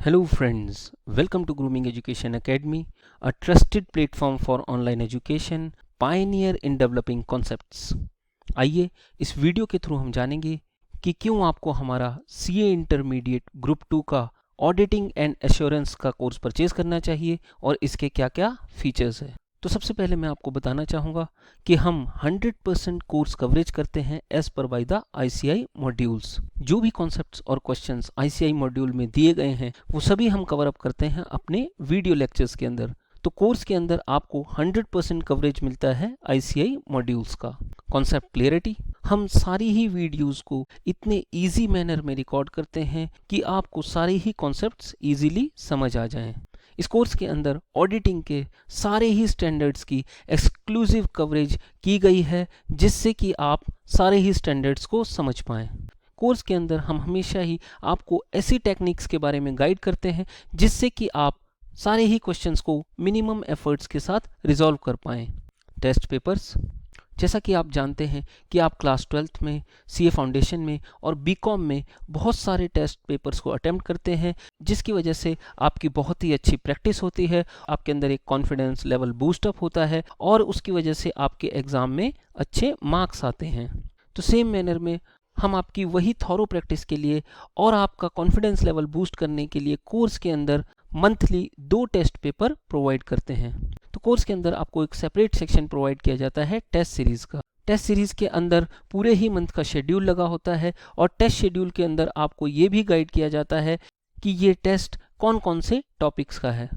Hello friends, welcome to Grooming Education Academy, a trusted platform for online education, pioneer in developing concepts. आइए इस video के through हम जानेंगे कि क्यों आपको हमारा CA इंटरमीडिएट ग्रुप 2 का ऑडिटिंग एंड एश्योरेंस का कोर्स परचेज करना चाहिए और इसके क्या क्या फीचर्स है। तो सबसे पहले मैं आपको बताना चाहूँगा कि हम 100% कोर्स कवरेज करते हैं as per by the ICI modules. जो भी कॉन्सेप्ट्स और क्वेश्चंस ICI मॉड्यूल में दिए गए हैं वो सभी हम कवर अप करते हैं अपने वीडियो लेक्चर्स के अंदर। तो कोर्स के अंदर आपको 100% कवरेज मिलता है ICI मॉड्यूल्स का। कॉन्सेप्ट क्लियरिटी, हम सारी ही वीडियोस को इतने इजी मैनर में रिकॉर्ड करते हैं कि आपको सारे ही कॉन्सेप्ट्स इजीली समझ आ जाएं। इस कोर्स के अंदर ऑडिटिंग के सारे ही स्टैंडर्ड्स की एक्सक्लूसिव कवरेज की गई है जिससे कि आप सारे ही स्टैंडर्ड्स को समझ पाएं। कोर्स के अंदर हम हमेशा ही आपको ऐसी टेक्निक्स के बारे में गाइड करते हैं जिससे कि आप सारे ही क्वेश्चंस को मिनिमम एफर्ट्स के साथ रिजॉल्व कर पाएं। टेस्ट पेपर्स, जैसा कि आप जानते हैं कि आप क्लास 12th में, CA फाउंडेशन में और BCom में बहुत सारे टेस्ट पेपर्स को अटेम्प्ट करते हैं जिसकी वजह से आपकी बहुत ही अच्छी प्रैक्टिस होती है, आपके अंदर एक कॉन्फिडेंस लेवल बूस्ट अप होता है और उसकी वजह से आपके एग्ज़ाम में अच्छे मार्क्स आते हैं। तो सेम मैनर में हम आपकी वही थॉरो प्रैक्टिस के लिए और आपका कॉन्फिडेंस लेवल बूस्ट करने के लिए कोर्स के अंदर मंथली 2 टेस्ट पेपर प्रोवाइड करते हैं। तो कोर्स के अंदर आपको एक सेपरेट सेक्शन प्रोवाइड किया जाता है टेस्ट सीरीज़ का। टेस्ट सीरीज़ के अंदर पूरे ही मंथ का शेड्यूल लगा होता है और टेस्ट शेड्यूल के अंदर आपको ये भी गाइड किया जाता है कि ये टेस्ट कौन कौन से टॉपिक्स का है।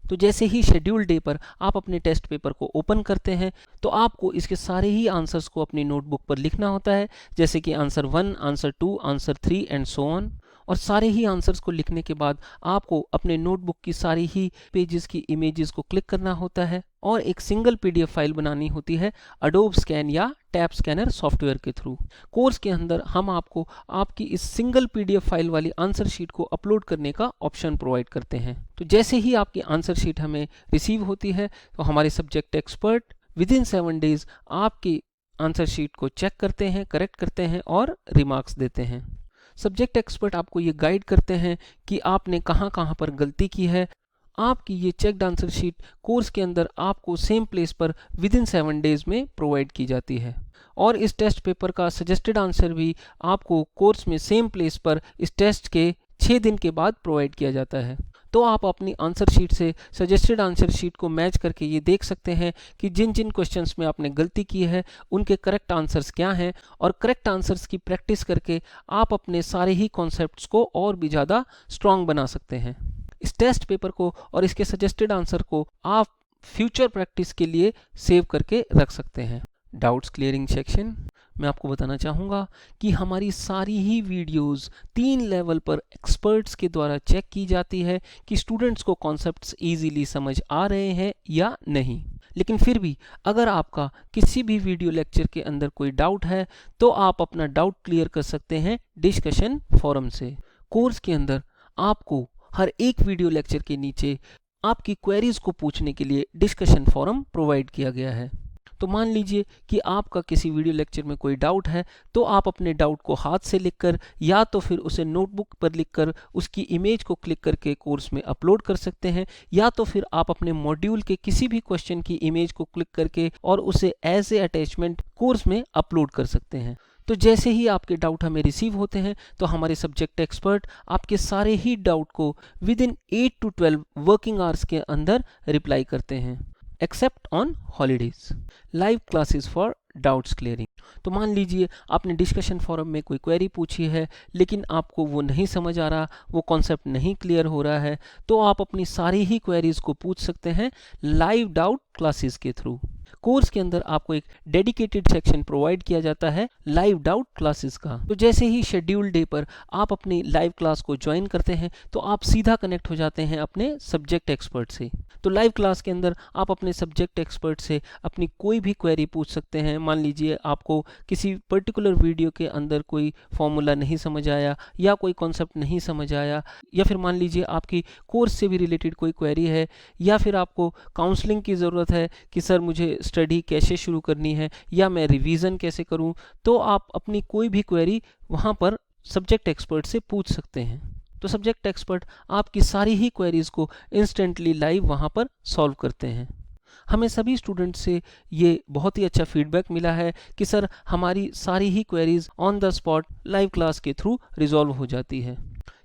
तो जैसे ही शेड्यूल डे पर आप अपने टेस्ट पेपर को ओपन करते हैं तो आपको इसके सारे ही आंसर्स को अपनी नोटबुक पर लिखना होता है, जैसे कि answer 1, answer 2, answer 3 and so on. और सारे ही आंसर्स को लिखने के बाद आपको अपने नोटबुक की सारी ही पेजेस की इमेजेस को क्लिक करना होता है और एक सिंगल PDF फाइल बनानी होती है अडोब स्कैन या टैब स्कैनर सॉफ्टवेयर के थ्रू। कोर्स के अंदर हम आपको आपकी इस सिंगल PDF फाइल वाली आंसर शीट को अपलोड करने का ऑप्शन प्रोवाइड करते हैं। तो जैसे ही आपकी आंसर शीट हमें रिसीव होती है तो हमारे सब्जेक्ट एक्सपर्ट विदिन 7 डेज आपकी आंसर शीट को चेक करते हैं, करेक्ट करते हैं और रिमार्क्स देते हैं। सब्जेक्ट एक्सपर्ट आपको ये गाइड करते हैं कि आपने कहाँ कहाँ पर गलती की है। आपकी ये चेक्ड आंसर शीट कोर्स के अंदर आपको सेम प्लेस पर विदिन 7 डेज में प्रोवाइड की जाती है और इस टेस्ट पेपर का सजेस्टेड आंसर भी आपको कोर्स में सेम प्लेस पर इस टेस्ट के 6 दिन के बाद प्रोवाइड किया जाता है। तो आप अपनी आंसर शीट से सजेस्टेड आंसर शीट को मैच करके ये देख सकते हैं कि जिन जिन क्वेश्चंस में आपने गलती की है उनके करेक्ट आंसर्स क्या हैं और करेक्ट आंसर्स की प्रैक्टिस करके आप अपने सारे ही कॉन्सेप्ट्स को और भी ज़्यादा स्ट्रॉन्ग बना सकते हैं। इस टेस्ट पेपर को और इसके सजेस्टेड आंसर को आप फ्यूचर प्रैक्टिस के लिए सेव करके रख सकते हैं। डाउट्स क्लियरिंग सेक्शन, मैं आपको बताना चाहूँगा कि हमारी सारी ही वीडियोस 3 लेवल पर एक्सपर्ट्स के द्वारा चेक की जाती है कि स्टूडेंट्स को कॉन्सेप्ट्स इजीली समझ आ रहे हैं या नहीं। लेकिन फिर भी अगर आपका किसी भी वीडियो लेक्चर के अंदर कोई डाउट है तो आप अपना डाउट क्लियर कर सकते हैं डिस्कशन फोरम से। कोर्स के अंदर आपको हर एक वीडियो लेक्चर के नीचे आपकी क्वेरीज को पूछने के लिए डिस्कशन फोरम प्रोवाइड किया गया है। तो मान लीजिए कि आपका किसी वीडियो लेक्चर में कोई डाउट है तो आप अपने डाउट को हाथ से लिखकर या तो फिर उसे नोटबुक पर लिखकर उसकी इमेज को क्लिक करके कोर्स में अपलोड कर सकते हैं या तो फिर आप अपने मॉड्यूल के किसी भी क्वेश्चन की इमेज को क्लिक करके और उसे एज ए अटैचमेंट कोर्स में अपलोड कर सकते हैं। तो जैसे ही आपके डाउट हमें रिसीव होते हैं तो हमारे सब्जेक्ट एक्सपर्ट आपके सारे ही डाउट को विदिन 8 to 12 वर्किंग आवर्स के अंदर रिप्लाई करते हैं except on holidays. Live classes for doubts clearing, तो मान लीजिए आपने डिस्कशन फोरम में कोई क्वेरी पूछी है लेकिन आपको वो नहीं समझ आ रहा, वो कॉन्सेप्ट नहीं क्लियर हो रहा है तो आप अपनी सारी ही क्वेरीज को पूछ सकते हैं लाइव डाउट क्लासेस के थ्रू। कोर्स के अंदर आपको एक डेडिकेटेड सेक्शन प्रोवाइड किया जाता है लाइव डाउट क्लासेस का। तो जैसे ही शेड्यूल डे पर आप अपनी लाइव क्लास को ज्वाइन करते हैं तो आप सीधा कनेक्ट हो जाते हैं अपने सब्जेक्ट एक्सपर्ट से। तो लाइव क्लास के अंदर आप अपने सब्जेक्ट एक्सपर्ट से अपनी कोई भी क्वेरी पूछ सकते हैं। मान लीजिए आपको किसी पर्टिकुलर वीडियो के अंदर कोई फॉर्मूला नहीं समझ आया या कोई कॉन्सेप्ट नहीं समझ आया या फिर मान लीजिए आपकी कोर्स से भी रिलेटेड कोई क्वेरी है या फिर आपको काउंसलिंग की ज़रूरत है कि सर मुझे स्टडी कैसे शुरू करनी है या मैं रिवीजन कैसे करूं, तो आप अपनी कोई भी क्वेरी वहां पर सब्जेक्ट एक्सपर्ट से पूछ सकते हैं। तो सब्जेक्ट एक्सपर्ट आपकी सारी ही क्वेरीज को इंस्टेंटली लाइव वहाँ पर सॉल्व करते हैं। हमें सभी स्टूडेंट से ये बहुत ही अच्छा फीडबैक मिला है कि सर हमारी सारी ही queries on the spot live class के थ्रू रिजॉल्व हो जाती है।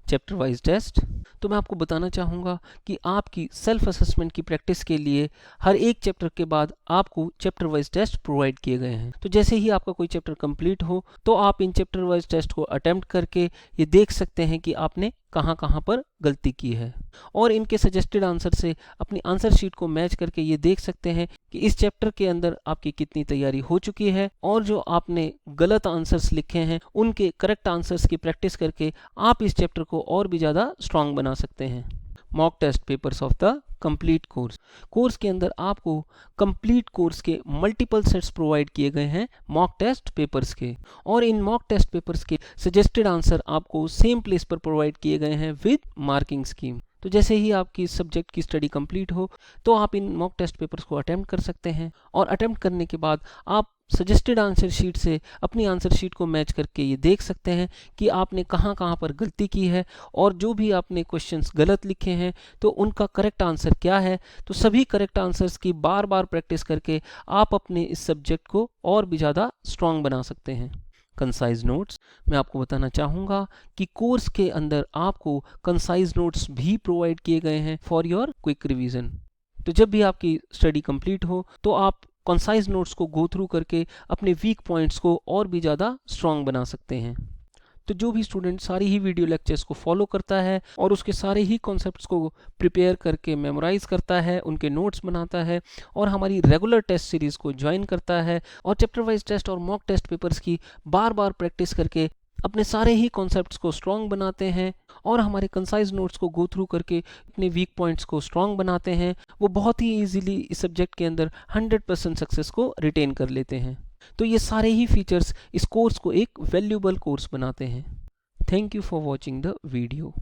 चैप्टर वाइज टेस्ट, तो मैं आपको बताना चाहूँगा कि आपकी सेल्फ असेसमेंट की प्रैक्टिस के लिए हर एक चैप्टर के बाद आपको चैप्टर वाइज टेस्ट प्रोवाइड किए गए हैं। तो जैसे ही आपका कोई चैप्टर कंप्लीट हो तो आप इन चैप्टर वाइज टेस्ट को अटेम्प्ट करके ये देख सकते हैं कि आपने कहाँ कहाँ पर गलती की है, और इनके सजेस्टेड आंसर से अपनी आंसर शीट को मैच करके ये देख सकते हैं कि इस चैप्टर के अंदर आपकी कितनी तैयारी हो चुकी है, और जो आपने गलत आंसर्स लिखे हैं उनके करेक्ट आंसर्स की प्रैक्टिस करके आप इस चैप्टर को और भी ज़्यादा स्ट्रांग बना सकते हैं। Mock test papers of the complete course के अंदर आपको कंप्लीट कोर्स के मल्टीपल सेट्स प्रोवाइड किए गए हैं मॉक टेस्ट पेपर्स के, और इन मॉक टेस्ट पेपर्स के सजेस्टेड आंसर आपको सेम प्लेस पर प्रोवाइड किए गए हैं विद मार्किंग स्कीम। तो जैसे ही आपकी सब्जेक्ट की स्टडी कंप्लीट हो तो आप इन मॉक टेस्ट पेपर्स को अटेम्प्ट कर सकते हैं, और अटेम्प्ट करने के बाद आप सजेस्टेड आंसर शीट से अपनी आंसर शीट को मैच करके ये देख सकते हैं कि आपने कहाँ कहाँ पर गलती की है, और जो भी आपने क्वेश्चंस गलत लिखे हैं तो उनका करेक्ट आंसर क्या है। तो सभी करेक्ट आंसर्स की बार बार प्रैक्टिस करके आप अपने इस सब्जेक्ट को और भी ज़्यादा स्ट्रॉन्ग बना सकते हैं। कंसाइज नोट्स, मैं आपको बताना चाहूँगा कि कोर्स के अंदर आपको कंसाइज नोट्स भी प्रोवाइड किए गए हैं फॉर योर क्विक रिवीजन। तो जब भी आपकी स्टडी कंप्लीट हो तो आप कंसाइज नोट्स को गो थ्रू करके अपने वीक पॉइंट्स को और भी ज़्यादा स्ट्रॉन्ग बना सकते हैं। तो जो भी स्टूडेंट सारी ही वीडियो लेक्चर्स को फॉलो करता है और उसके सारे ही कॉन्सेप्ट्स को प्रिपेयर करके मेमोराइज करता है, उनके नोट्स बनाता है, और हमारी रेगुलर टेस्ट सीरीज़ को ज्वाइन करता है, और चैप्टर वाइज टेस्ट और मॉक टेस्ट पेपर्स की बार बार प्रैक्टिस करके अपने सारे ही कॉन्सेप्ट्स को स्ट्रॉन्ग बनाते हैं, और हमारे कंसाइज नोट्स को गो थ्रू करके अपने वीक पॉइंट्स को स्ट्रॉन्ग बनाते हैं, वो बहुत ही ईजिली इस सब्जेक्ट के अंदर 100% सक्सेस को रिटेन कर लेते हैं। तो ये सारे ही फीचर्स इस कोर्स को एक वैल्यूएबल कोर्स बनाते हैं। Thank you for watching the video.